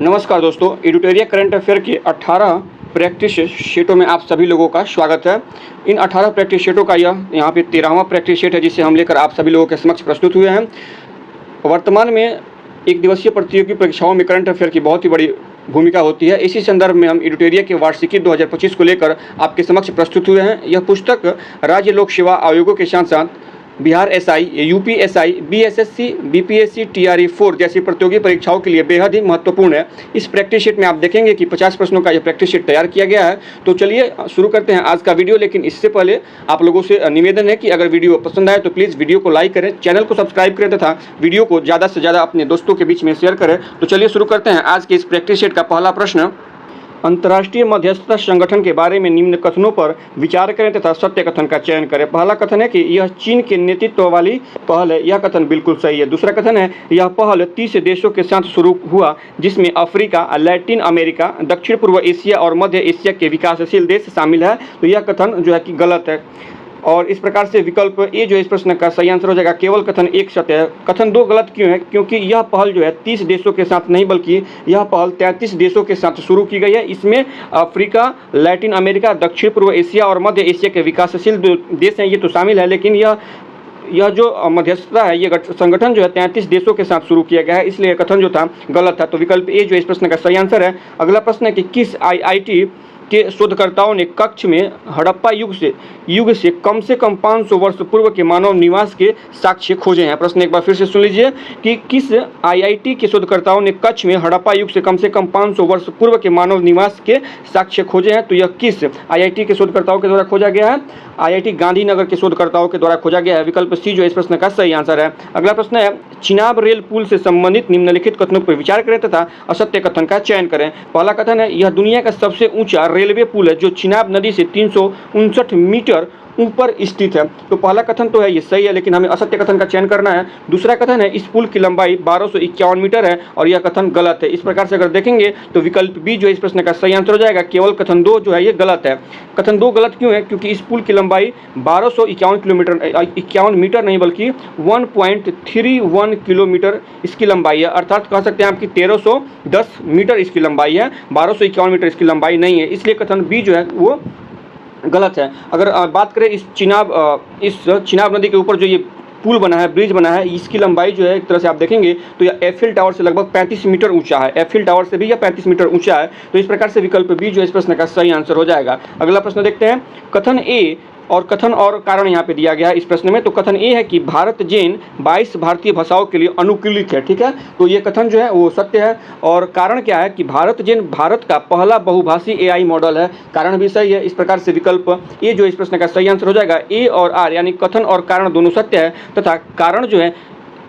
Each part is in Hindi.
नमस्कार दोस्तों, एडिटोरियल करंट अफेयर के 18 प्रैक्टिस शीटों में आप सभी लोगों का स्वागत है। इन 18 प्रैक्टिस शीटों का यहाँ पे 13वां प्रैक्टिस शीट है, जिसे हम लेकर आप सभी लोगों के समक्ष प्रस्तुत हुए हैं। वर्तमान में एक दिवसीय प्रतियोगी परीक्षाओं में करंट अफेयर की बहुत ही बड़ी भूमिका होती है। इसी संदर्भ में हम एडिटोरियल के वार्षिकी 2025 को लेकर आपके समक्ष प्रस्तुत हुए हैं। यह पुस्तक राज्य लोक सेवा आयोगों के साथ साथ Bihar SI, UP SI, BSSC, BPSC, TRE four जैसी प्रतियोगी परीक्षाओं के लिए बेहद ही महत्वपूर्ण है। इस प्रैक्टिस शीट में आप देखेंगे कि 50 प्रश्नों का यह प्रैक्टिस शीट तैयार किया गया है। तो चलिए शुरू करते हैं आज का वीडियो। लेकिन इससे पहले आप लोगों से निवेदन है कि अगर वीडियो पसंद आए तो प्लीज़ वीडियो को लाइक करें, चैनल को सब्सक्राइब करें तथा वीडियो को ज़्यादा से ज़्यादा अपने दोस्तों के बीच में शेयर करें। तो चलिए शुरू करते हैं आज के इस प्रैक्टिस शीट का पहला प्रश्न। अंतर्राष्ट्रीय मध्यस्थता संगठन के बारे में निम्न कथनों पर विचार करें तथा सत्य कथन का चयन करें। पहला कथन है कि यह चीन के नेतृत्व वाली पहल है। यह कथन बिल्कुल सही है। दूसरा कथन है यह पहल 30 देशों के साथ शुरू हुआ, जिसमें अफ्रीका, लैटिन अमेरिका, दक्षिण पूर्व एशिया और मध्य एशिया के विकासशील देश शामिल है। तो यह कथन जो है कि गलत है। और इस प्रकार से विकल्प ए जो इस प्रश्न का सही आंसर हो जाएगा। केवल कथन 1 सत्य है। कथन 2 गलत क्यों है? क्योंकि यह पहल जो है 30 देशों के साथ नहीं, बल्कि यह पहल 33 देशों के साथ शुरू की गई है। इसमें अफ्रीका, लैटिन अमेरिका, दक्षिण पूर्व एशिया और मध्य एशिया के विकासशील देश हैं, ये तो शामिल है। लेकिन यह जो मध्यस्थता है, ये संगठन जो है 33 देशों के साथ शुरू किया गया है, इसलिए कथन जो था गलत था। तो विकल्प ए जो इस प्रश्न का सही आंसर है। अगला प्रश्न है कि किस आईआईटी के शोधकर्ताओं ने कक्ष में हड़प्पा युग से कम 500 वर्ष पूर्व के मानव निवास के साक्ष्य खोजे हैं। प्रश्न एक बार फिर से सुन लीजिए कि किस आईआईटी के शोधकर्ताओं ने कक्ष में हड़प्पा युग से कम 500 वर्ष पूर्व के मानव निवास के साक्ष्य खोजे हैं। तो यह किस आईआईटी के शोधकर्ताओं के द्वारा खोजा गया है? आईआईटी गांधीनगर के शोधकर्ताओं के द्वारा खोजा गया है। विकल्प सी जो इस प्रश्न का सही आंसर है। अगला प्रश्न है चिनाब रेल पुल से संबंधित निम्नलिखित कथनों पर विचार करें तथा असत्य कथन का चयन करें। पहला कथन है यह दुनिया का सबसे ऊंचा रेलवे पुल है, जो चिनाब नदी से 359 मीटर ऊपर स्थित है। तो पहला कथन तो है ये सही है, लेकिन हमें असत्य कथन का चयन करना है। दूसरा कथन है इस पुल की लंबाई 1251 मीटर है, और यह कथन गलत है। इस प्रकार से अगर देखेंगे तो विकल्प बी जो इस प्रश्न का सही आंसर हो जाएगा। केवल कथन 2 जो है ये गलत है। कथन 2 गलत क्यों है? क्योंकि इस पुल की लंबाई 1251 किलोमीटर, 51 मीटर नहीं बल्कि 1.31 किलोमीटर इसकी लंबाई है। अर्थात कह सकते हैं आपकी 1310 मीटर इसकी लंबाई है, 1251 मीटर इसकी लंबाई नहीं है। इसलिए कथन बी जो है वो गलत है। अगर बात करें इस चिनाब नदी के ऊपर जो ये पुल बना है, ब्रिज बना है, इसकी लंबाई जो है एक तरह से आप देखेंगे तो यह एफिल टावर से लगभग 35 मीटर ऊंचा है। एफिल टावर से भी यह 35 मीटर ऊंचा है। तो इस प्रकार से विकल्प बी जो इस प्रश्न का सही आंसर हो जाएगा। अगला प्रश्न देखते हैं। कथन ए और कथन और कारण यहाँ पे दिया गया है इस प्रश्न में। तो कथन ए है कि भारत जैन 22 भारतीय भाषाओं के लिए अनुकूलित है। ठीक है, तो ये कथन जो है वो सत्य है। और कारण क्या है कि भारत जैन भारत का पहला बहुभाषी एआई मॉडल है। कारण भी सही है। इस प्रकार से विकल्प ए जो इस प्रश्न का सही आंसर हो जाएगा। ए और आर यानी कथन और कारण दोनों सत्य है, तथा कारण जो है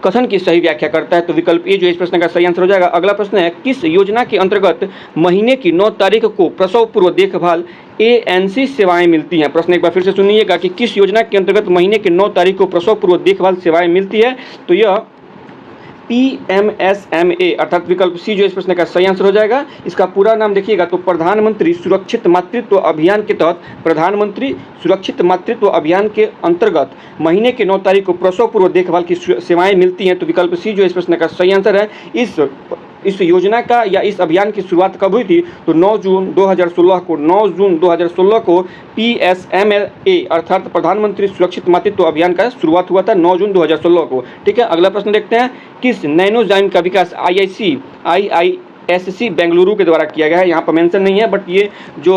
कथन की सही व्याख्या करता है। तो विकल्प ए जो इस प्रश्न का सही आंसर हो जाएगा। अगला प्रश्न है किस योजना के अंतर्गत महीने की 9 तारीख को प्रसव पूर्व देखभाल एएनसी सेवाएं मिलती हैं? प्रश्न एक बार फिर से सुनिएगा कि किस योजना के अंतर्गत महीने की 9 तारीख को प्रसव पूर्व देखभाल सेवाएं मिलती है? तो यह PMSMA अर्थात विकल्प सी जो इस प्रश्न का सही आंसर हो जाएगा। इसका पूरा नाम देखिएगा तो प्रधानमंत्री सुरक्षित मातृत्व अभियान के तहत प्रधानमंत्री सुरक्षित मातृत्व अभियान के अंतर्गत महीने के 9 तारीख को प्रसव पूर्व देखभाल की सेवाएं मिलती हैं। तो विकल्प सी जो इस प्रश्न का सही आंसर है। इस योजना का या इस अभियान की शुरुआत कब हुई थी? तो 9 जून 2016 को PSMA अर्थात प्रधानमंत्री सुरक्षित मातृत्व अभियान का शुरुआत हुआ था 9 जून 2016 को। ठीक है, अगला प्रश्न देखते हैं। किस नैनोजाइम का विकास IISc बेंगलुरु के द्वारा किया गया है? यहाँ पर मेंशन नहीं है, बट ये जो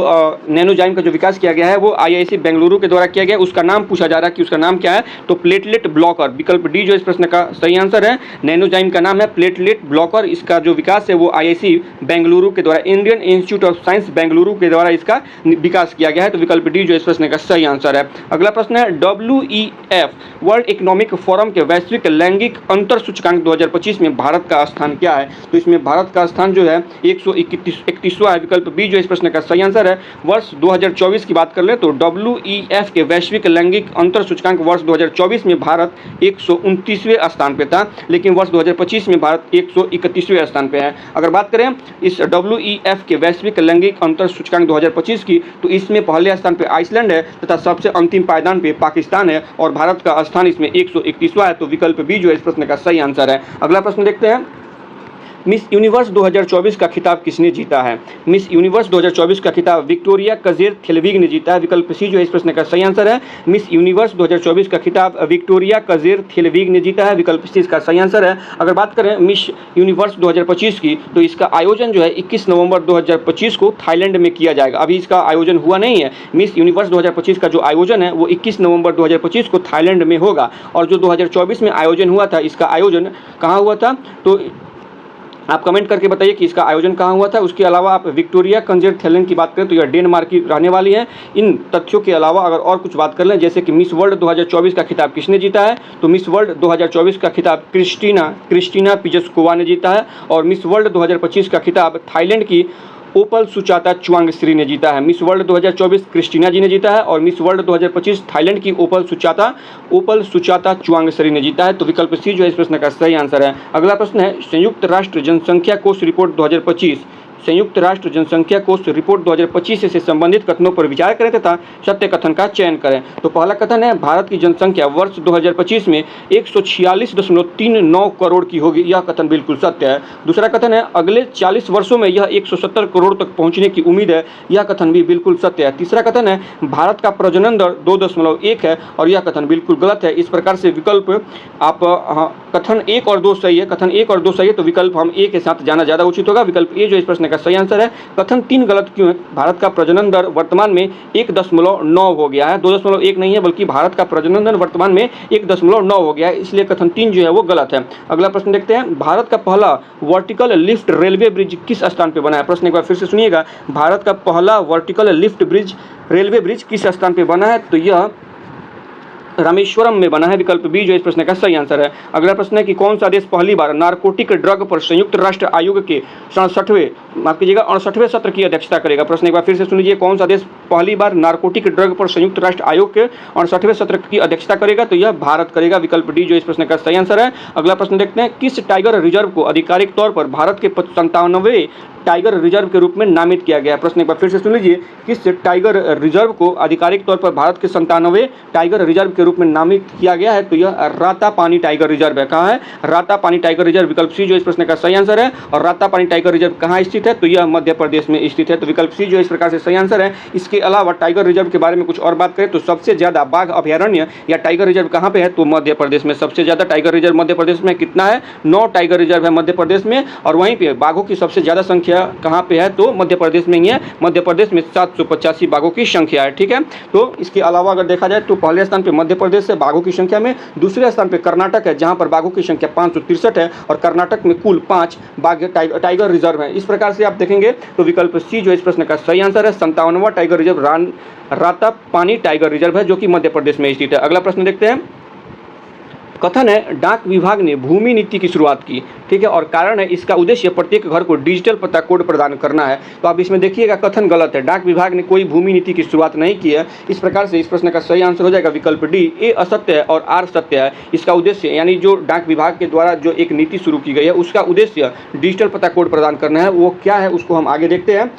नैनोजाइम का जो विकास किया गया है वो IISc बेंगलुरु के द्वारा किया गया है। उसका नाम पूछा जा रहा है कि उसका नाम क्या है? तो प्लेटलेट ब्लॉकर। विकल्प डी जो इस प्रश्न का सही आंसर है। नैनोजाइम का नाम है प्लेटलेट ब्लॉकर। इसका जो विकास है वो IISc बेंगलुरु के द्वारा, Indian institute of science Bengaluru के द्वारा इसका विकास किया गया है। तो विकल्प डी जो इस प्रश्न का सही आंसर है। अगला प्रश्न है WEF वर्ल्ड इकोनॉमिक फोरम के वैश्विक लैंगिक अंतर सूचकांक 2025 में भारत का स्थान क्या है? तो इसमें भारत का स्थान जो है 131वां है। विकल्प बी जो इस प्रश्न का सही आंसर है। वर्ष 2024 की बात कर ले तो WEF के वैश्विक लैंगिक अंतर सूचकांक वर्ष 2024 में भारत 129वें स्थान पे था, लेकिन वर्ष 2025 में भारत 131वें स्थान पे है। अगर बात करें इस WEF के वैश्विक लैंगिक अंतर सूचकांक 2025 की, तो इसमें पहले स्थान पे आइसलैंड है तथा सबसे अंतिम पायदान पे पाकिस्तान है, और भारत का स्थान इसमें 131वां है। तो विकल्प बी जो इस प्रश्न का सही आंसर है। अगला प्रश्न देखते हैं। मिस यूनिवर्स 2024 का खिताब किसने जीता है? मिस यूनिवर्स 2024 का खिताब विक्टोरिया कजेर-थेल्विग ने जीता है। विकल्प सी जो है इस प्रश्न का सही आंसर है। मिस यूनिवर्स 2024 का खिताब विक्टोरिया कजेर-थेल्विग ने जीता है। विकल्प सी इसका सही आंसर है। अगर बात करें मिस यूनिवर्स 2025 की, तो इसका आयोजन जो है 21 नवंबर 2025 को थाईलैंड में किया जाएगा। अभी इसका आयोजन हुआ नहीं है। मिस यूनिवर्स 2025 का जो आयोजन है वो 21 नवंबर 2025 को थाईलैंड में होगा। और जो 2024 में आयोजन हुआ था, इसका आयोजन कहाँ हुआ था, तो आप कमेंट करके बताइए कि इसका आयोजन कहाँ हुआ था। उसके अलावा आप विक्टोरिया कजेर-थेल्विग की बात करें तो यह डेनमार्क की रहने वाली है। इन तथ्यों के अलावा अगर और कुछ बात कर लें, जैसे कि मिस वर्ल्ड 2024 का खिताब किसने जीता है, तो मिस वर्ल्ड 2024 का खिताब क्रिस्टीना पिजस्कोवा ने जीता है। और मिस वर्ल्ड 2025 का खिताब थाईलैंड की ओपल सुचाता चुवांगश्री ने जीता है। मिस वर्ल्ड 2024 क्रिस्टीना जी ने जीता है और मिस वर्ल्ड 2025 थाईलैंड की ओपल सुचाता चुवांगश्री ने जीता है। तो विकल्प सी जो है इस प्रश्न का सही आंसर है। अगला प्रश्न है संयुक्त राष्ट्र जनसंख्या कोष रिपोर्ट 2025। संयुक्त राष्ट्र जनसंख्या कोष रिपोर्ट 2025 से संबंधित कथनों पर विचार करें तथा सत्य कथन का चयन करें। तो पहला कथन है भारत की जनसंख्या वर्ष 2025 में 146.39 करोड़ की होगी। यह कथन बिल्कुल सत्य है। दूसरा कथन है अगले 40 वर्षों में यह 170 करोड़ तक पहुंचने की उम्मीद है। यह कथन भी बिल्कुल सत्य है। तीसरा कथन है भारत का प्रजनन दर 2.1 है और यह कथन बिल्कुल गलत है। इस प्रकार से विकल्प आप कथन 1 और 2 सही है। कथन 1 और 2 सही है तो विकल्प हम ए के साथ जाना ज़्यादा उचित होगा। विकल्प ए जो इस प्रश्न का सही आंसर है। कथन 3 गलत क्यों है? भारत का प्रजनन दर वर्तमान में 1.9 हो गया है, 2.1 नहीं है, बल्कि भारत का प्रजनन दर वर्तमान में 1.9 हो गया है, इसलिए कथन 3 जो है वो गलत है। अगला प्रश्न देखते हैं भारत का पहला वर्टिकल लिफ्ट रेलवे ब्रिज किस स्थान पर बना है? प्रश्न एक बार फिर से सुनिएगा, भारत का पहला vertical lift bridge railway bridge किस स्थान पर बना है? तो यह रामेश्वरम में बना है। विकल्प बी जो इस प्रश्न का सही आंसर है। अगला प्रश्न है कि कौन सा देश पहली बार नारकोटिक ड्रग पर संयुक्त राष्ट्र आयोग के 68वें सत्र की अध्यक्षता करेगा? प्रश्न एक बार फिर से सुन लीजिए, कौन सा देश पहली बार नारकोटिक ड्रग पर संयुक्त राष्ट्र आयोग के 68वें सत्र की अध्यक्षता करेगा? तो यह भारत करेगा। विकल्प डी जो इस प्रश्न का सही आंसर है। अगला प्रश्न देखते हैं किस टाइगर रिजर्व को आधिकारिक तौर पर भारत के 97वें टाइगर रिजर्व के रूप में नामित किया गया है? प्रश्न एक बार फिर से सुन लीजिए, किस टाइगर रिजर्व को आधिकारिक तौर पर भारत के 97वें टाइगर रिजर्व के रूप में नामित किया गया है? तो यह रातापानी टाइगर रिजर्व है। कहाँ है? Ratapani tiger reserve. विकल्प सी जो इस प्रश्न का सही आंसर है। और रातापानी टाइगर रिजर्व कहाँ स्थित है? तो यह मध्य प्रदेश में स्थित है। तो विकल्प सी जो इस प्रकार से सही आंसर है। इसके अलावा टाइगर रिजर्व के बारे में कुछ और बात करें तो सबसे ज्यादा बाघ अभयारण्य या टाइगर रिजर्व कहाँ पे है? तो मध्य प्रदेश में सबसे ज्यादा टाइगर रिजर्व मध्य प्रदेश में कितना है? 9 टाइगर रिजर्व है मध्य प्रदेश में। और वहीं पे बाघों की सबसे ज्यादा संख्या कहाँ पे है? तो मध्य प्रदेश में ही है। मध्य प्रदेश में 785 बाघों की संख्या है। ठीक है, तो इसके अलावा अगर देखा जाए तो पहले स्थान पे मध्य प्रदेश है बाघों की संख्या में, दूसरे स्थान पे कर्नाटक है जहां पर बाघों की संख्या 563 है और कर्नाटक में कुल 5 बाघ टाइगर रिजर्व है। इस प्रकार से आप देखेंगे तो विकल्प सी जो इस प्रश्न का सही आंसर है। 57वां tiger reserve Ratapani tiger reserve है जो कि मध्य प्रदेश में स्थित है। अगला प्रश्न देखते हैं, कथन है डाक विभाग ने भूमि नीति की शुरुआत की। ठीक है, और कारण है इसका उद्देश्य प्रत्येक घर को डिजिटल पता कोड प्रदान करना है। तो आप इसमें देखिएगा कथन गलत है, डाक विभाग ने कोई भूमि नीति की शुरुआत नहीं की है। इस प्रकार से इस प्रश्न का सही आंसर हो जाएगा विकल्प डी। ए असत्य है और आर सत्य है। इसका उद्देश्य यानी जो डाक विभाग के द्वारा जो एक नीति शुरू की गई है उसका उद्देश्य डिजिटल पता कोड प्रदान करना है। वो क्या है उसको हम आगे देखते हैं।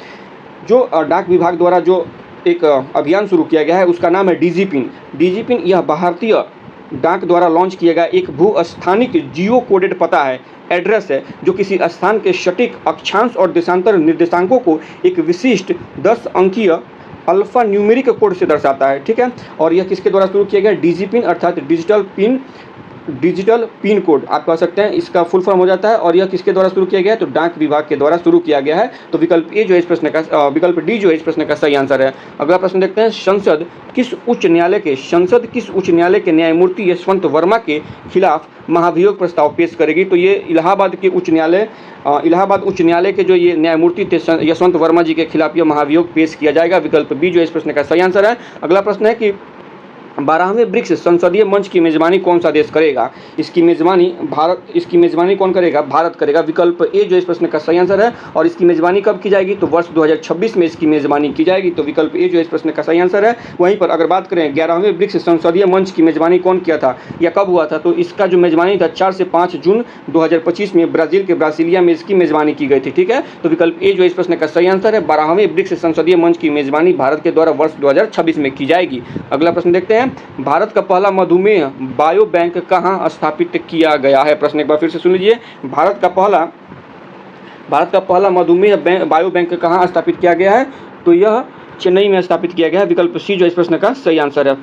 जो डाक विभाग द्वारा जो एक अभियान शुरू किया गया है उसका नाम है डीजीपिन। डीजीपिन यह भारतीय डाक द्वारा लॉन्च किया गया एक भू-स्थानिक जियो कोडेड पता है, एड्रेस है, जो किसी स्थान के सटीक अक्षांश और देशांतर निर्देशांकों को एक विशिष्ट 10 अंकीय अल्फा न्यूमेरिक कोड से दर्शाता है। ठीक है, और यह किसके द्वारा शुरू किया गया? डीजीपिन अर्थात डिजिटल पिन कोड आप कह सकते हैं, इसका फुल फॉर्म हो जाता है। और यह किसके द्वारा शुरू किया गया है? तो डाक विभाग के द्वारा शुरू किया गया है। तो विकल्प ए जो इस प्रश्न का विकल्प डी जो इस प्रश्न का सही आंसर है। अगला प्रश्न देखते हैं, संसद किस उच्च न्यायालय के न्यायमूर्ति यशवंत वर्मा के खिलाफ महाभियोग प्रस्ताव पेश करेगी? तो ये इलाहाबाद उच्च न्यायालय के जो ये न्यायमूर्ति थे यशवंत वर्मा जी के खिलाफ यह महाभियोग पेश किया जाएगा। विकल्प बी जो इस प्रश्न का सही आंसर है। अगला प्रश्न है कि 12वें ब्रिक्स संसदीय मंच की मेजबानी कौन सा देश करेगा? इसकी मेजबानी कौन करेगा? भारत करेगा। विकल्प ए जो इस प्रश्न का सही आंसर है। और इसकी मेजबानी कब की जाएगी? तो वर्ष 2026 में इसकी मेजबानी की जाएगी। तो विकल्प ए जो इस प्रश्न का सही आंसर है। वहीं पर अगर बात करें 11वें ब्रिक्स संसदीय मंच की मेजबानी कौन किया था या कब हुआ था? तो इसका जो मेजबानी था 4 से 5 जून 2025 में ब्राजील के ब्रासिलिया में इसकी मेजबानी की गई थी। ठीक है, तो विकल्प ए जो इस प्रश्न का सही आंसर है। 12वें ब्रिक्स संसदीय मंच की मेजबानी भारत के द्वारा वर्ष 2026 में की जाएगी। अगला प्रश्न देखते हैं, भारत का पहला मधुमेह बायो बैंक कहाँ स्थापित किया गया है? प्रश्न एक बार फिर से सुन लीजिए, भारत का पहला भारत का पहला मधुमेह बायो बैंक कहाँ स्थापित किया गया है? तो यह चेन्नई में स्थापित किया गया है। विकल्प सी जो इस प्रश्न का सही आंसर है।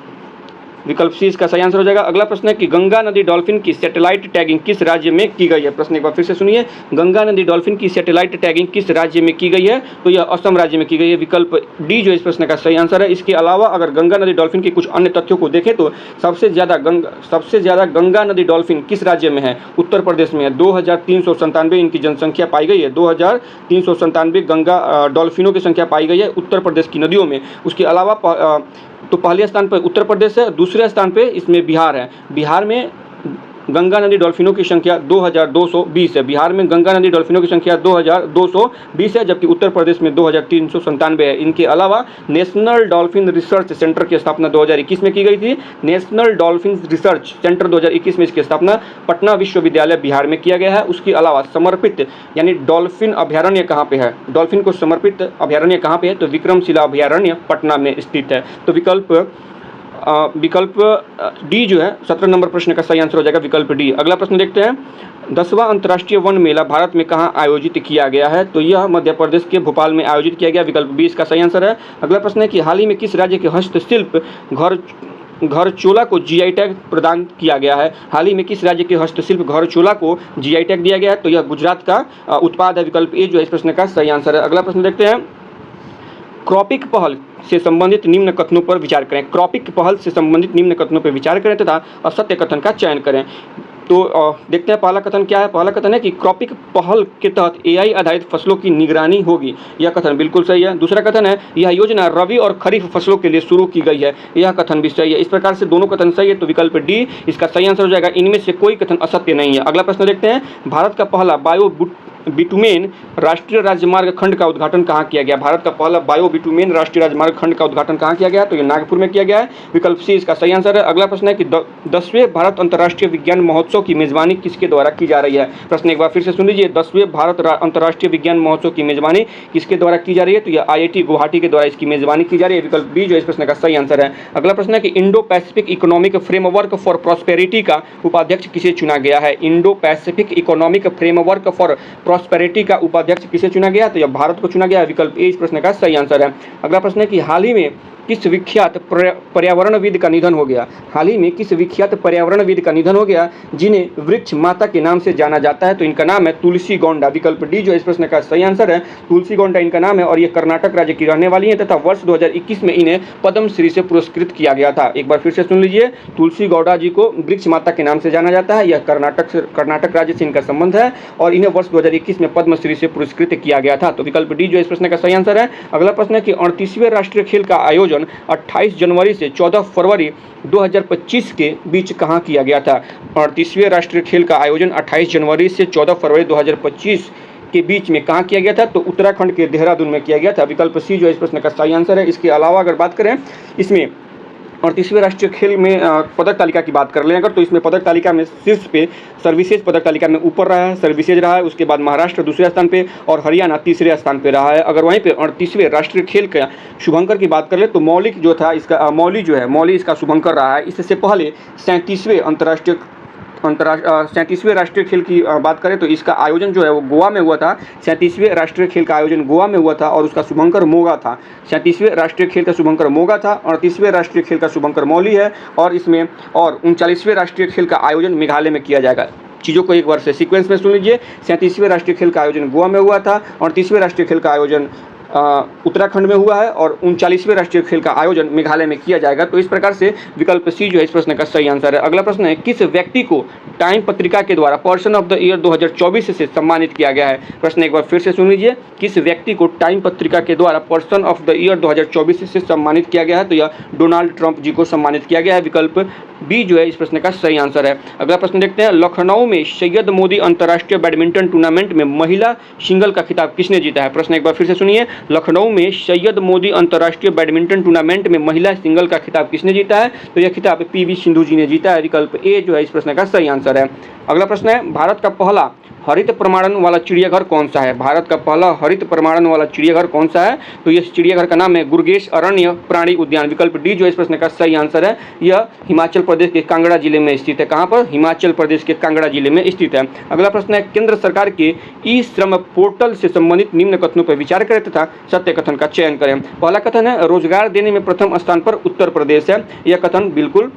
विकल्प सी इसका सही आंसर हो जाएगा। अगला प्रश्न है कि गंगा नदी डॉल्फिन की सैटेलाइट टैगिंग किस राज्य में की गई है? प्रश्न एक बार फिर से सुनिए, गंगा नदी डॉल्फिन की सैटेलाइट टैगिंग किस राज्य में की गई है? तो यह असम राज्य में की गई है। विकल्प डी जो इस प्रश्न का सही आंसर है। इसके अलावा अगर गंगा नदी डॉल्फिन के कुछ अन्य तथ्यों को देखें तो सबसे ज़्यादा गंगा नदी डॉल्फिन किस राज्य में है? उत्तर प्रदेश में है। 2397 इनकी जनसंख्या पाई गई है। 2397 गंगा डॉल्फिनों की संख्या पाई गई है उत्तर प्रदेश की नदियों में। उसके अलावा तो पहले स्थान पर उत्तर प्रदेश है, दूसरे स्थान पे इसमें बिहार है। बिहार में गंगा नदी डॉल्फिनों की संख्या 2220 है। बिहार में गंगा नदी डॉल्फिनों की संख्या 2220 है, जबकि उत्तर प्रदेश में 2397 है। इनके अलावा नेशनल डॉल्फिन रिसर्च सेंटर की स्थापना 2021 में की गई थी। नेशनल डॉल्फिन रिसर्च सेंटर 2021 में इसकी स्थापना पटना विश्वविद्यालय बिहार में किया गया है। उसके अलावा समर्पित यानी डॉल्फिन अभयारण्य कहाँ पे है? डॉल्फिन को समर्पित अभयारण्य कहाँ पे है? तो विक्रमशिला अभयारण्य पटना में स्थित है। तो विकल्प डी जो है 17 नंबर प्रश्न का सही आंसर हो जाएगा, विकल्प डी। अगला प्रश्न देखते हैं, 10वां अंतर्राष्ट्रीय वन मेला भारत में कहाँ आयोजित किया गया है? तो यह मध्य प्रदेश के भोपाल में आयोजित किया गया। विकल्प बी इसका सही आंसर है। अगला प्रश्न है कि हाल ही में किस राज्य के हस्तशिल्प घर चोला को जीआई टैग प्रदान किया गया है? हाल ही में किस राज्य के हस्तशिल्प घर चोला को जीआई टैग दिया गया है? तो यह गुजरात का उत्पाद है। विकल्प ए जो है इस प्रश्न का सही आंसर है। अगला प्रश्न देखते हैं, क्रॉपिंग पहल से संबंधित निम्न कथनों पर विचार करें। क्रॉपिंग पहल से संबंधित निम्न कथनों पर विचार करें तथा असत्य कथन का चयन करें। तो देखते हैं पहला कथन क्या है। पहला कथन है कि क्रॉपिंग पहल के तहत एआई आधारित फसलों की निगरानी होगी। यह कथन बिल्कुल सही है। दूसरा कथन है यह योजना रबी और खरीफ फसलों के लिए शुरू की गई है। यह कथन भी सही है। इस प्रकार से दोनों कथन सही है, तो विकल्प डी इसका सही आंसर हो जाएगा। इनमें से कोई कथन असत्य नहीं है। अगला प्रश्न देखते हैं, भारत का पहला बायो बिटुमेन राष्ट्रीय राजमार्ग खंड का उद्घाटन कहाँ किया गया? भारत का पहला बायो बिटुमेन राष्ट्रीय राजमार्ग खंड का उद्घाटन कहाँ किया गया? तो ये नागपुर में किया गया है। विकल्प सी इसका सही आंसर है। अगला प्रश्न है कि 10वें भारत अंतर्राष्ट्रीय विज्ञान महोत्सव की मेजबानी किसके द्वारा की जा रही है? प्रश्न एक बार फिर से सुन लीजिए, 10वें भारत अंतर्राष्ट्रीय विज्ञान महोत्सव की मेजबानी किसके द्वारा की जा रही है? तो यह IIT गुवाहाटी के द्वारा इसकी मेजबानी की जा रही है। विकल्प बी जो इस प्रश्न का सही आंसर है। अगला प्रश्न है कि Indo Pacific economic framework for prosperity का उपाध्यक्ष किसे चुना गया है? Indo Pacific economic framework for prosperity का उपाध्यक्ष किसे चुना गया? तो यह भारत को चुना गया। विकल्प ए इस प्रश्न का सही आंसर है। अगला प्रश्न है कि हाल ही में किस विख्यात पर्यावरणविद का निधन हो गया? हाल ही में किस विख्यात पर्यावरणविद का निधन हो गया जिन्हें वृक्ष माता के नाम से जाना जाता है? तो इनका नाम है तुलसी गौंडा। विकल्प डी जो इस प्रश्न का सही आंसर है। तुलसी गौंडा इनका नाम है और ये कर्नाटक राज्य की रहने वाली है तथा वर्ष 2021 में इन्हें पद्मश्री से पुरस्कृत किया गया था। एक बार फिर से सुन लीजिए, तुलसी गौंडा जी को वृक्ष माता के नाम से जाना जाता है। यह कर्नाटक राज्य से इनका संबंध है और इन्हें वर्ष 2021 में पद्मश्री से पुरस्कृत किया गया था। तो विकल्प डी जो इस प्रश्न का सही आंसर है। अगला प्रश्न है कि 38वें राष्ट्रीय खेल का आयोजन 28 जनवरी से 14 फरवरी 2025 के बीच कहाँ किया गया था? 38वें राष्ट्रीय खेल का आयोजन 28 जनवरी से 14 फरवरी 2025 के बीच में कहाँ किया गया था? तो उत्तराखंड के देहरादून में किया गया था। विकल्प सी जो इस प्रश्न का सही आंसर है। इसके अलावा अगर बात करें इसमें 38वें राष्ट्रीय खेल में पदक तालिका की बात कर लें अगर, तो इसमें पदक तालिका में शीर्ष पे सर्विसेज पदक तालिका में ऊपर रहा है, सर्विसेज रहा है। उसके बाद महाराष्ट्र दूसरे स्थान पे और हरियाणा तीसरे स्थान पे रहा है। अगर वहीं पे 38वें राष्ट्रीय खेल का शुभंकर की बात कर ले तो मौलिक जो था इसका मौली इसका शुभंकर रहा है। इससे पहले 37वें राष्ट्रीय खेल की बात करें तो इसका आयोजन जो है वो गोवा में हुआ था। 37वें राष्ट्रीय खेल का आयोजन गोवा में हुआ था और उसका शुभंकर मोगा था। 37वें राष्ट्रीय खेल का शुभंकर मोगा था, 38वें राष्ट्रीय खेल का शुभंकर मौली है और इसमें और 39वें राष्ट्रीय खेल का आयोजन मेघालय में किया जाएगा। चीज़ों को एक बार से सीक्वेंस में सुन लीजिए। 37वें राष्ट्रीय खेल का आयोजन गोवा में हुआ था, 38वें राष्ट्रीय खेल का आयोजन उत्तराखंड में हुआ है और 39वें राष्ट्रीय खेल का आयोजन मेघालय में किया जाएगा। तो इस प्रकार से विकल्प सी जो है इस प्रश्न का सही आंसर है। अगला प्रश्न है, किस व्यक्ति को टाइम पत्रिका के द्वारा पर्सन ऑफ द ईयर 2024 से सम्मानित किया गया है? प्रश्न एक बार फिर से सुन लीजिए, किस व्यक्ति को टाइम पत्रिका के द्वारा पर्सन ऑफ द ईयर 2024 से सम्मानित किया गया है? तो यह डोनाल्ड ट्रंप जी को सम्मानित किया गया है। विकल्प बी जो है इस प्रश्न का सही आंसर है। अगला प्रश्न देखते हैं, लखनऊ में सैयद मोदी अंतर्राष्ट्रीय बैडमिंटन टूर्नामेंट में महिला सिंगल का खिताब किसने जीता है? प्रश्न एक बार फिर से सुनिए, लखनऊ में सैयद मोदी अंतर्राष्ट्रीय बैडमिंटन टूर्नामेंट में महिला सिंगल का खिताब किसने जीता है? तो यह खिताब PV सिंधु जी ने जीता है। विकल्प ए जो है इस प्रश्न का सही आंसर है। अगला प्रश्न है, भारत का पहला हरित प्रमाणन वाला चिड़ियाघर कौन सा है? भारत का पहला हरित प्रमाणन वाला चिड़ियाघर कौन सा है? तो इस चिड़ियाघर का नाम है गुरगेश अरण्य प्राणी उद्यान। विकल्प डी जो इस प्रश्न का सही आंसर है। यह हिमाचल प्रदेश के कांगड़ा जिले में स्थित है। कहाँ पर? हिमाचल प्रदेश के कांगड़ा जिले में स्थित है। अगला प्रश्न है, केंद्र सरकार के ई श्रम पोर्टल से संबंधित निम्न कथनों पर विचार करें तथा सत्य कथन का चयन करें। पहला कथन है, रोजगार देने में प्रथम स्थान पर उत्तर प्रदेश है। यह कथन बिल्कुल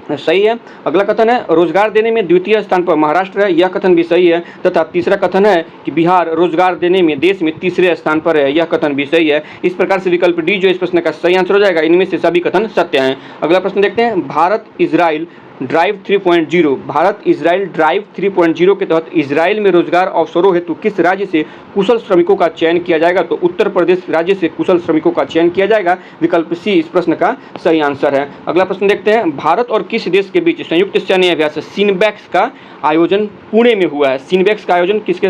सही है। अगला कथन है, रोजगार देने में द्वितीय स्थान पर महाराष्ट्र है। यह कथन भी सही है। तथा तीसरा कथन है कि बिहार रोजगार देने में देश में तीसरे स्थान पर है। यह कथन भी सही है। इस प्रकार से विकल्प डी जो इस प्रश्न का सही आंसर हो जाएगा। इनमें से सभी कथन सत्य हैं। अगला प्रश्न देखते हैं, Bharat Israel drive 3.0 Bharat Israel drive 3.0 के तहत इजराइल में रोजगार अवसरों हेतु किस राज्य से कुशल श्रमिकों का चयन किया जाएगा? तो उत्तर प्रदेश राज्य से कुशल श्रमिकों का चयन किया जाएगा। विकल्प सी इस प्रश्न का सही आंसर है। अगला प्रश्न देखते हैं, भारत और किस देश के बीच संयुक्त सैन्य अभ्यास सिनबैक्स का आयोजन पुणे में हुआ है? सिनबैक्स का आयोजन किसके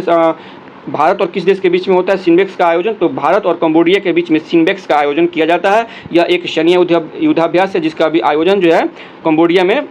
भारत और किस देश के बीच में होता है सिनबैक्स का आयोजन? तो भारत और कंबोडिया के बीच में सिनबैक्स का आयोजन किया जाता है। यह एक सैन्य युद्धाभ्यास है जिसका भी आयोजन जो है कंबोडिया में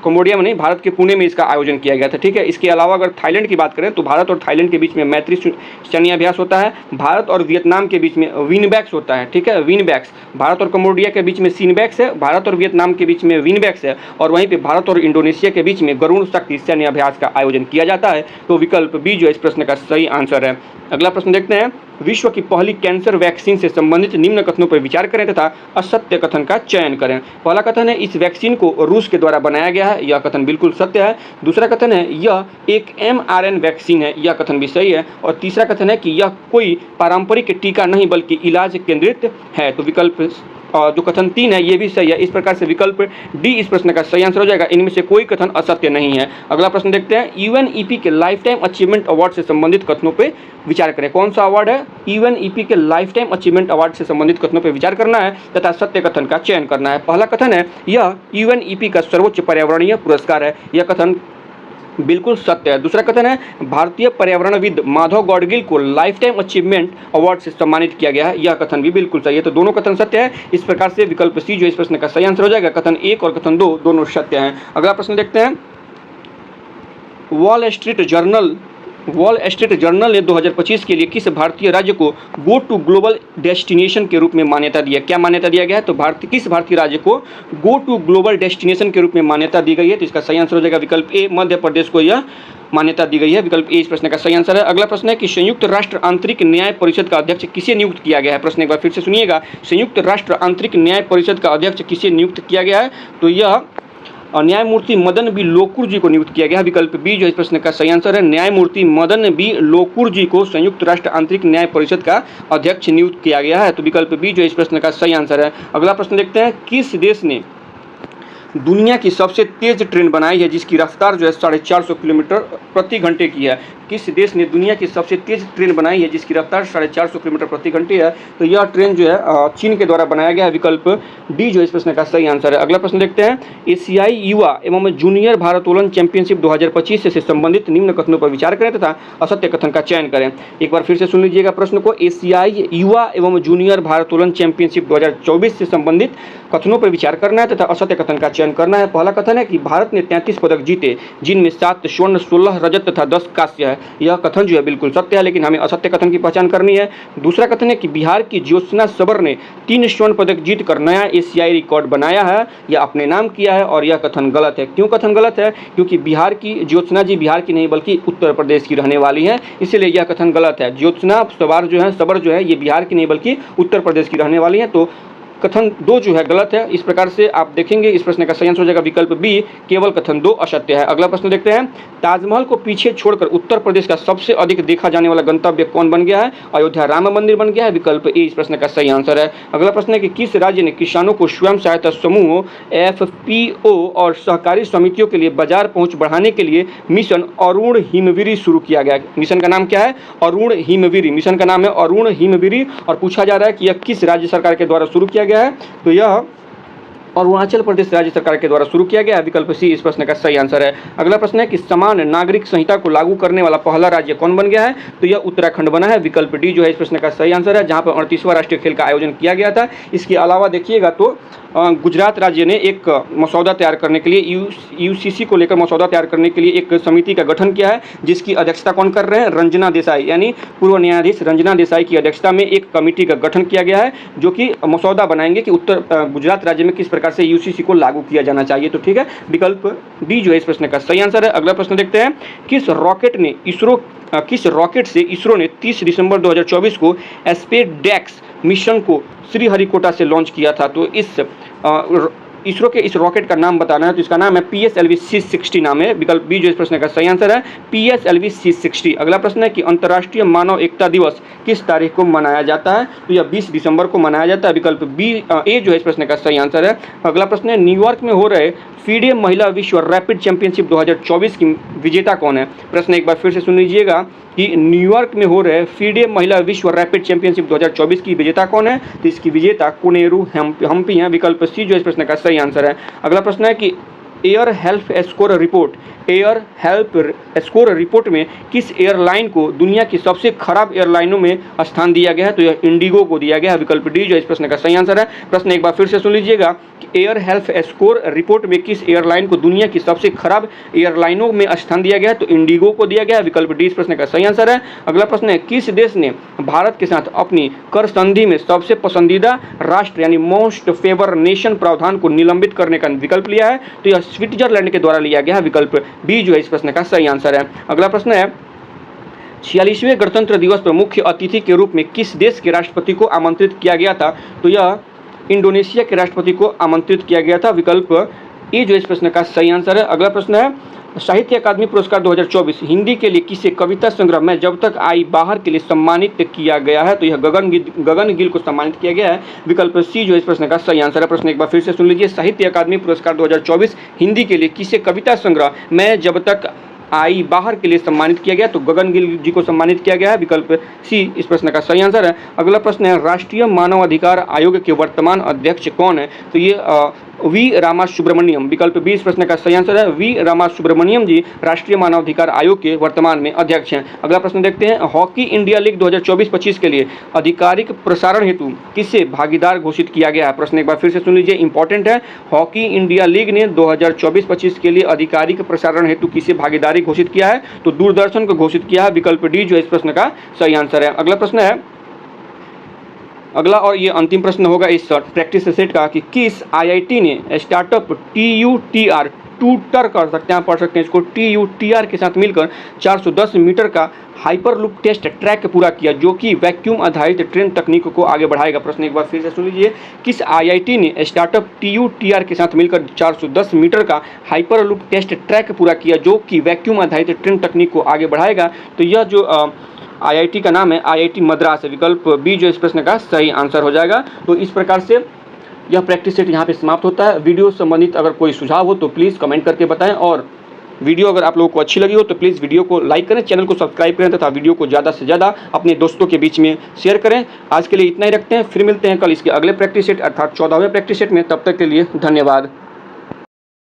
नहीं, भारत के पुणे में इसका आयोजन किया गया था। ठीक है। इसके अलावा अगर थाईलैंड की बात करें तो भारत और थाईलैंड के बीच में मैत्री सैन्य अभ्यास होता है। भारत और वियतनाम के बीच में विनबैक्स होता है। ठीक है, विनबैक्स। भारत और कंबोडिया के बीच में सिनबैक्स है, भारत और वियतनाम के बीच में विनबैक्स है, और वहीं पे भारत और इंडोनेशिया के बीच में गरुड़ शक्ति सैन्य अभ्यास का आयोजन किया जाता है। तो विकल्प बी जो इस प्रश्न का सही आंसर है। अगला प्रश्न देखते हैं, विश्व की पहली कैंसर वैक्सीन से संबंधित निम्न कथनों पर विचार करें तथा असत्य कथन का चयन करें। पहला कथन है, इस वैक्सीन को रूस के द्वारा बनाया गया है। यह कथन बिल्कुल सत्य है। दूसरा कथन है, यह एक mRNA वैक्सीन है। यह कथन भी सही है। और तीसरा कथन है कि यह कोई पारंपरिक टीका नहीं बल्कि इलाज केंद्रित है। तो विकल्प जो कथन 3 है ये भी सही है। इस प्रकार से विकल्प डी इस प्रश्न का सही आंसर हो जाएगा। इनमें से कोई कथन असत्य नहीं है। अगला प्रश्न देखते हैं, यूएनईपी के लाइफ टाइम अचीवमेंट अवार्ड से संबंधित कथनों पर विचार करें। कौन सा अवार्ड है? यूएनईपी के लाइफ टाइम अचीवमेंट अवार्ड से संबंधित कथनों पर विचार करना है तथा सत्य कथन का चयन करना है। पहला कथन है, यह यूएनईपी का सर्वोच्च पर्यावरणीय पुरस्कार है। यह कथन बिल्कुल सत्य है। दूसरा कथन है, भारतीय पर्यावरणविद माधव गौडगिल को लाइफ टाइम अचीवमेंट अवार्ड से सम्मानित किया गया है। यह कथन भी बिल्कुल सही है। तो दोनों कथन सत्य है। इस प्रकार से विकल्प सी जो इस प्रश्न का सही आंसर हो जाएगा। कथन 1 और कथन 2 दोनों सत्य हैं। अगला प्रश्न देखते हैं, वॉल स्ट्रीट जर्नल ने 2025 के लिए किस भारतीय राज्य को गो टू ग्लोबल डेस्टिनेशन के रूप में मान्यता दी है? क्या मान्यता दिया गया है? तो किस भारतीय राज्य को गो टू ग्लोबल डेस्टिनेशन के रूप में मान्यता दी गई है? तो इसका सही आंसर हो जाएगा विकल्प ए, मध्य प्रदेश को यह मान्यता दी गई है। विकल्प ए इस प्रश्न का सही आंसर है। अगला प्रश्न है कि संयुक्त राष्ट्र आंतरिक न्याय परिषद का अध्यक्ष किसे नियुक्त किया गया है? प्रश्न एक बार फिर से सुनिएगा, संयुक्त राष्ट्र आंतरिक न्याय परिषद का अध्यक्ष किसे नियुक्त किया गया है? तो यह न्यायमूर्ति मदन बी लोकुर जी को नियुक्त किया गया। विकल्प बी जो इस प्रश्न का सही आंसर है। न्यायमूर्ति मदन बी लोकुर जी को संयुक्त राष्ट्र आंतरिक न्याय परिषद का अध्यक्ष नियुक्त किया गया है। तो विकल्प बी जो इस प्रश्न का सही आंसर है। अगला प्रश्न देखते हैं, किस देश ने दुनिया की सबसे तेज ट्रेन बनाई है जिसकी रफ्तार जो है 450 किलोमीटर प्रति घंटे की है? किस देश ने दुनिया की सबसे तेज ट्रेन बनाई है जिसकी रफ्तार 450 किलोमीटर प्रति घंटे है? तो यह ट्रेन जो है चीन के द्वारा बनाया गया है। विकल्प डी जो इस प्रश्न का सही आंसर है। अगला प्रश्न देखते हैं, एशियाई युवा एवं जूनियर भारोत्तोलन चैंपियनशिप 2025 से संबंधित निम्न कथनों पर विचार करें तथा असत्य कथन का चयन करें। एक बार फिर से सुन लीजिएगा प्रश्न को, एशियाई युवा एवं जूनियर भारोत्तोलन चैंपियनशिप 2024 से संबंधित कथनों पर विचार करना है तथा असत्य कथन का चयन करना है। पहला कथन है कि भारत ने 33 पदक जीते जिनमें 7 स्वर्ण, 16 रजत तथा 10 कांस्य है। यह कथन जो है बिल्कुल सत्य है, लेकिन हमें असत्य कथन की पहचान करनी है। दूसरा कथन है कि बिहार की ज्योत्सना सबर ने 3 स्वर्ण पदक जीतकर नया एशियाई रिकॉर्ड बनाया है या अपने नाम किया है, और यह कथन गलत है। क्यों कथन गलत है? क्योंकि बिहार की ज्योत्सना जी बिहार की नहीं बल्कि उत्तर प्रदेश की रहने वाली है, इसलिए यह कथन गलत है। ज्योत्सना सबर जो है ये बिहार की नहीं बल्कि उत्तर प्रदेश की रहने वाली है। तो कथन 2 जो है गलत है। इस प्रकार से आप देखेंगे इस प्रश्न का सही आंसर हो जाएगा विकल्प बी, केवल कथन 2 असत्य है। अगला प्रश्न देखते हैं, ताजमहल को पीछे छोड़कर उत्तर प्रदेश का सबसे अधिक देखा जाने वाला गंतव्य कौन बन गया है? अयोध्या राम मंदिर बन गया है। विकल्प ए इस प्रश्न का सही आंसर है। अगला प्रश्न है कि किस राज्य ने किसानों को स्वयं सहायता समूह, FPO और सहकारी समितियों के लिए बाजार पहुंच बढ़ाने के लिए मिशन अरुण हिमवीरी शुरू किया गया? मिशन का नाम क्या है? अरुण हिमवीरी। मिशन का नाम है अरुण हिमवीरी, और पूछा जा रहा है कि यह किस राज्य सरकार के द्वारा शुरू किया गया है? तो यह और अरुणाचल प्रदेश राज्य सरकार के द्वारा शुरू किया गया है। विकल्प सी इस प्रश्न का सही आंसर है। अगला प्रश्न है कि समान नागरिक संहिता को लागू करने वाला पहला राज्य कौन बन गया है? तो यह उत्तराखंड बना है। विकल्प डी जो है इस प्रश्न का सही आंसर है, जहां पर 38वां राष्ट्रीय खेल का आयोजन किया गया था। इसके अलावा देखिएगा तो गुजरात राज्य ने एक मसौदा तैयार करने के लिए यूसीसी को लेकर मसौदा तैयार करने के लिए एक समिति का गठन किया है, जिसकी अध्यक्षता कौन कर रहे हैं? रंजना देसाई, यानी पूर्व न्यायाधीश रंजना देसाई की अध्यक्षता में एक कमेटी का गठन किया गया है, जो कि मसौदा बनाएंगे कि गुजरात राज्य में किस प्रकार से यूसीसी को लागू किया जाना चाहिए। तो ठीक है, विकल्प डी जो है इस प्रश्न का सही आंसर है। अगला प्रश्न देखते हैं, किस रॉकेट से इसरो ने 30 दिसंबर 2024 को स्पेसडेक्स मिशन को श्रीहरिकोटा से लॉन्च किया था? तो इसरो के इस रॉकेट का नाम बताना है, तो इसका नाम है PSLV-C60 नाम है। विकल्प बी जो इस प्रश्न का सही आंसर है, PSLV-C60। अगला प्रश्न है कि अंतर्राष्ट्रीय मानव एकता दिवस किस तारीख को मनाया जाता है? तो यह 20 दिसंबर को मनाया जाता है। विकल्प बी ए जो है इस प्रश्न का सही आंसर है। अगला प्रश्न है, न्यूयॉर्क में हो रहे FIDE महिला विश्व रैपिड चैंपियनशिप 2024 की विजेता कौन है? प्रश्न एक बार फिर से सुन लीजिएगा कि न्यूयॉर्क में हो रहे FIDE महिला विश्व रैपिड चैंपियनशिप 2024 की विजेता कौन है? तो इसकी विजेता कोनेरू हम्पी हैं। विकल्प सी जो इस प्रश्न का सही आंसर है। अगला प्रश्न है कि एयर हेल्थ स्कोर रिपोर्ट में किस एयरलाइन को दुनिया की सबसे खराब एयरलाइनों में स्थान दिया गया है? तो यह इंडिगो को दिया गया है। विकल्प डी जो इस प्रश्न का सही आंसर है। प्रश्न एक बार फिर से सुन लीजिएगा कि एयर हेल्थ स्कोर रिपोर्ट में किस एयरलाइन को दुनिया की सबसे खराब एयरलाइनों में स्थान दिया गया है? तो इंडिगो को दिया गया है। विकल्प डी इस प्रश्न का सही आंसर है। अगला प्रश्न है, किस देश ने भारत के साथ अपनी कर संधि में सबसे पसंदीदा राष्ट्र यानी मोस्ट फेवर नेशन प्रावधान को निलंबित करने का विकल्प लिया है? तो यह स्विट्जरलैंड के द्वारा लिया गया है। विकल्प बी जो है इस प्रश्न का सही आंसर है। अगला प्रश्न है, 46वें गणतंत्र दिवस पर मुख्य अतिथि के रूप में किस देश के राष्ट्रपति को आमंत्रित किया गया था? तो यह इंडोनेशिया के राष्ट्रपति को आमंत्रित किया गया था। विकल्प ए जो इस प्रश्न का सही आंसर है। अगला प्रश्न है, साहित्य अकादमी पुरस्कार 2024 हिंदी के लिए किसे कविता संग्रह मैं जब तक आई बाहर के लिए सम्मानित किया गया है? तो यह गगन गिल को सम्मानित किया गया है। विकल्प सी जो इस प्रश्न का सही आंसर है। प्रश्न एक बार फिर से सुन लीजिए, साहित्य अकादमी पुरस्कार 2024 हिंदी के लिए किसे कविता संग्रह मैं जब तक आई बाहर के लिए सम्मानित किया गया? तो गगन गिल जी को सम्मानित किया गया है। विकल्प सी इस प्रश्न का सही आंसर है। अगला प्रश्न है, राष्ट्रीय मानव अधिकार आयोग के वर्तमान अध्यक्ष कौन है? तो ये वी रामासुब्रमण्यम। विकल्प बी इस प्रश्न का सही आंसर है। वी रामासुब्रमण्यम जी राष्ट्रीय मानव अधिकार आयोग के वर्तमान में अध्यक्ष हैं। अगला प्रश्न देखते हैं, हॉकी इंडिया लीग 2024-25 के लिए आधिकारिक प्रसारण हेतु किसे भागीदार घोषित किया गया है? प्रश्न एक बार फिर से सुन लीजिए, इंपॉर्टेंट है। हॉकी इंडिया लीग ने 2024-25 के लिए आधिकारिक प्रसारण हेतु किसे भागीदारी घोषित किया है? तो दूरदर्शन को घोषित किया है। विकल्प डी जो इस प्रश्न का सही आंसर है। अगला प्रश्न है, अगला और ये अंतिम प्रश्न होगा इस प्रैक्टिस सेट का कि किस आईआईटी ने स्टार्टअप TUTR टूटर कर सकते हैं, पढ़ सकते हैं इसको, TUTR के साथ मिलकर 410 मीटर का हाइपरलूप टेस्ट ट्रैक पूरा किया, जो कि वैक्यूम आधारित ट्रेन तकनीक को आगे बढ़ाएगा। प्रश्न एक बार फिर से सुन लीजिए, किस आईआईटी ने स्टार्टअप TUTR के साथ मिलकर 410 मीटर का हाइपरलूप टेस्ट ट्रैक पूरा किया, जो कि वैक्यूम आधारित ट्रेन तकनीक को आगे बढ़ाएगा? तो यह जो आईआईटी का नाम है IIT मद्रास है। विकल्प बी जो इस प्रश्न का सही आंसर हो जाएगा। तो इस प्रकार से यह प्रैक्टिस सेट यहाँ पे समाप्त होता है। वीडियो संबंधित अगर कोई सुझाव हो तो प्लीज़ कमेंट करके बताएं, और वीडियो अगर आप लोगों को अच्छी लगी हो तो प्लीज़ वीडियो को लाइक करें, चैनल को सब्सक्राइब करें तथा वीडियो को ज़्यादा से ज़्यादा अपने दोस्तों के बीच में शेयर करें। आज के लिए इतना ही रखते हैं, फिर मिलते हैं कल इसके अगले प्रैक्टिस सेट अर्थात 14वें प्रैक्टिस सेट में। तब तक के लिए धन्यवाद।